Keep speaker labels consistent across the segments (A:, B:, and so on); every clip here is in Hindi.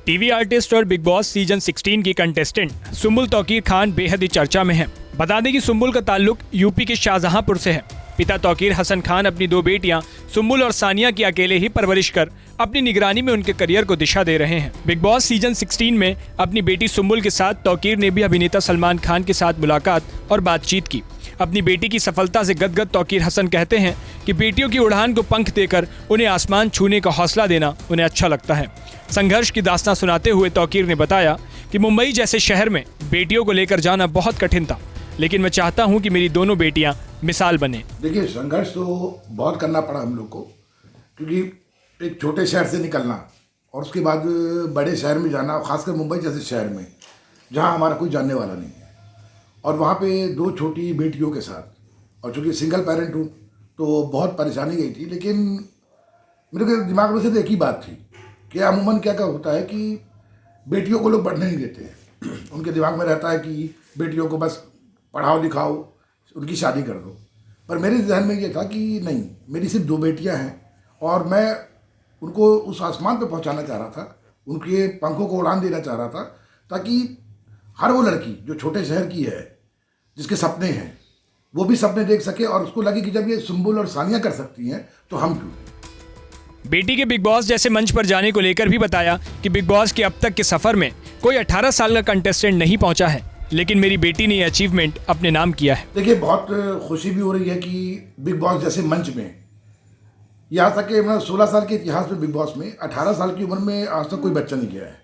A: टीवी आर्टिस्ट और बिग बॉस सीजन 16 की कंटेस्टेंट सुम्बुल तौकीर खान बेहद ही चर्चा में हैं। बता दें कि सुम्बुल का ताल्लुक यूपी के शाहजहांपुर से है। पिता तौकीर हसन खान अपनी दो बेटियां सुम्बुल और सानिया की अकेले ही परवरिश कर अपनी निगरानी में उनके करियर को दिशा दे रहे हैं। बिग बॉस सीजन 16 में अपनी बेटी सुम्बुल के साथ तौकीर ने भी अभिनेता सलमान खान के साथ मुलाकात और बातचीत की। अपनी बेटी की सफलता से गदगद तौकीर हसन कहते हैं कि बेटियों की उड़ान को पंख देकर उन्हें आसमान छूने का हौसला देना उन्हें अच्छा लगता है। संघर्ष की दास्तां सुनाते हुए तौकीर ने बताया कि मुंबई जैसे शहर में बेटियों को लेकर जाना बहुत कठिन था, लेकिन मैं चाहता हूं कि मेरी दोनों बेटियां मिसाल बने।
B: देखिए, संघर्ष तो बहुत करना पड़ा हम लोग को, क्योंकि एक छोटे शहर से निकलना और उसके बाद बड़े शहर में जाना, खासकर मुंबई जैसे शहर में जहां हमारा कोई जानने वाला नहीं है, और वहां पे दो छोटी बेटियों के साथ, और चूँकि सिंगल पेरेंट हूँ तो बहुत परेशानी गई थी। लेकिन मेरे के दिमाग में सिर्फ एक ही बात थी कि अमूमन क्या होता है कि बेटियों को लोग पढ़ने नहीं देते हैं। उनके दिमाग में रहता है कि बेटियों को बस पढ़ाओ लिखाओ, उनकी शादी कर दो। पर मेरे जहन में ये था कि नहीं, मेरी सिर्फ दो बेटियां हैं और मैं उनको उस आसमान पे पहुंचाना चाह रहा था, उनके पंखों को उड़ान देना चाह रहा था, ताकि हर वो लड़की जो छोटे शहर की है, जिसके सपने हैं, वो भी सपने देख सके और उसको लगे कि जब ये सुम्बुल और सानिया कर सकती हैं तो हम क्यों।
A: बेटी के बिग बॉस जैसे मंच पर जाने को लेकर भी बताया कि बिग बॉस के अब तक के सफर में कोई 18 साल का कंटेस्टेंट नहीं पहुंचा है, लेकिन मेरी बेटी ने यह अचीवमेंट अपने नाम किया है।
B: देखिए, बहुत खुशी भी हो रही है कि बिग बॉस जैसे मंच में, यहाँ तक कि 16 साल के इतिहास में बिग बॉस में 18 साल की उम्र में आज तक कोई बच्चा नहीं गया है,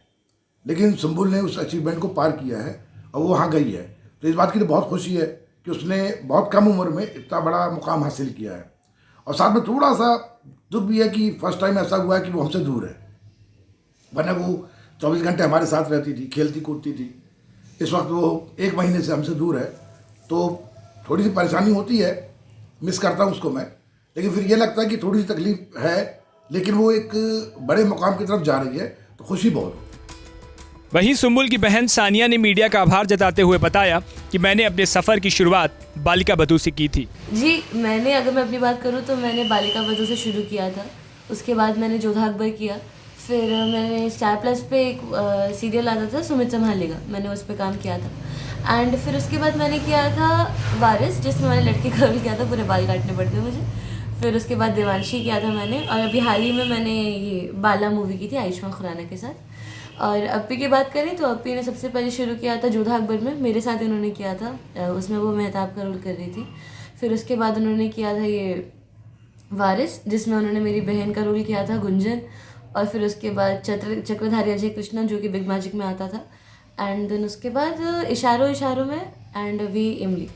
B: लेकिन सुम्बुल ने उस अचीवमेंट को पार किया है और वो वहाँ गई है। तो इस बात की तो बहुत खुशी है कि उसने बहुत कम उम्र में इतना बड़ा मुकाम हासिल किया है। और साथ में थोड़ा सा दुख भी है कि फर्स्ट टाइम ऐसा हुआ है कि वो हमसे दूर है, वरना वो 24 घंटे हमारे साथ रहती थी, खेलती कूदती थी। इस वक्त वो 1 महीने से हमसे दूर है, तो थोड़ी सी परेशानी होती है, मिस करता हूँ उसको मैं। लेकिन फिर ये लगता है कि थोड़ी सी तकलीफ है, लेकिन वो एक बड़े मुकाम की तरफ जा रही है, तो खुशी बहुत।
A: वहीं सुम्बुल की बहन सानिया ने मीडिया का आभार जताते हुए बताया कि मैंने अपने सफर की शुरुआत बालिका बधू से की थी।
C: जी, मैंने, अगर मैं अपनी बात करूँ तो मैंने बालिका बधू से शुरू किया था। उसके बाद मैंने जोधा अकबर किया, फिर मैंने स्टार प्लस पे एक सीरियल आता था सुमित संभालेगा, मैंने उस पर काम किया था। एंड फिर उसके बाद मैंने किया था वारिस, जिसमें मैंने लड़की का रोल किया था, पूरे बाल काटने पड़ते मुझे। फिर उसके बाद देवांशी किया था मैंने, और अभी हाल ही में मैंने ये बाला मूवी की थी आयुष्मान खुराना के साथ। और अप्पी की बात करें तो अप्पी ने सबसे पहले शुरू किया था जोधा अकबर में, मेरे साथ इन्होंने किया था, उसमें वो मेहताब का रोल कर रही थी। फिर उसके बाद उन्होंने किया था ये वारिस, जिसमें उन्होंने मेरी बहन का रोल किया था गुंजन। और फिर उसके बाद चक्रधारी अजय कृष्णा, जो कि बिग मैजिक में आता था। एंड देन उसके बाद इशारों इशारों में, एंड अभी इमली।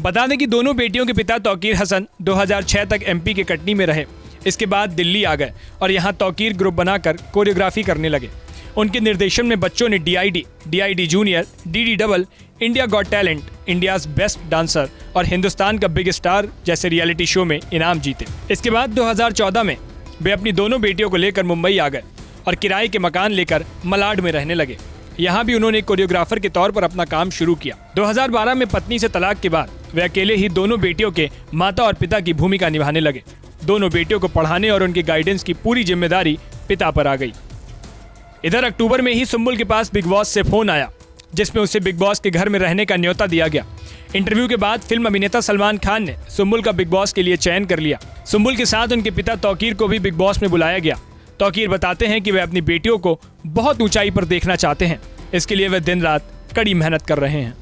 A: बता दें कि दोनों बेटियों के पिता तौकीर हसन 2006 तक एमपी के कटनी में रहे। इसके बाद दिल्ली आ गए और यहाँ तौकीर ग्रुप बनाकर कोरियोग्राफी करने लगे। उनके निर्देशन में बच्चों ने DID junior, DD double, India got talent, India's best dancer और हिंदुस्तान का बिग स्टार जैसे रियलिटी शो में इनाम जीते। इसके बाद 2014 में वे अपनी दोनों बेटियों को लेकर मुंबई आ गए और किराए के मकान लेकर मलाड में रहने लगे। यहाँ भी उन्होंने कोरियोग्राफर के तौर पर अपना काम शुरू किया। 2012 में पत्नी से तलाक के बाद वे अकेले ही दोनों बेटियों के माता और पिता की भूमिका निभाने लगे। दोनों बेटियों को पढ़ाने और उनकी गाइडेंस की पूरी जिम्मेदारी पिता पर आ गई। इधर अक्टूबर में ही सुम्बुल के पास बिग बॉस से फोन आया, जिसमें उसे बिग बॉस के घर में रहने का न्योता दिया गया। इंटरव्यू के बाद फिल्म अभिनेता सलमान खान ने सुम्बुल का बिग बॉस के लिए चयन कर लिया। सुम्बुल के साथ उनके पिता तौकीर को भी बिग बॉस में बुलाया गया। तौकीर बताते हैं कि वे अपनी बेटियों को बहुत ऊंचाई पर देखना चाहते हैं, इसके लिए वे दिन रात कड़ी मेहनत कर रहे हैं।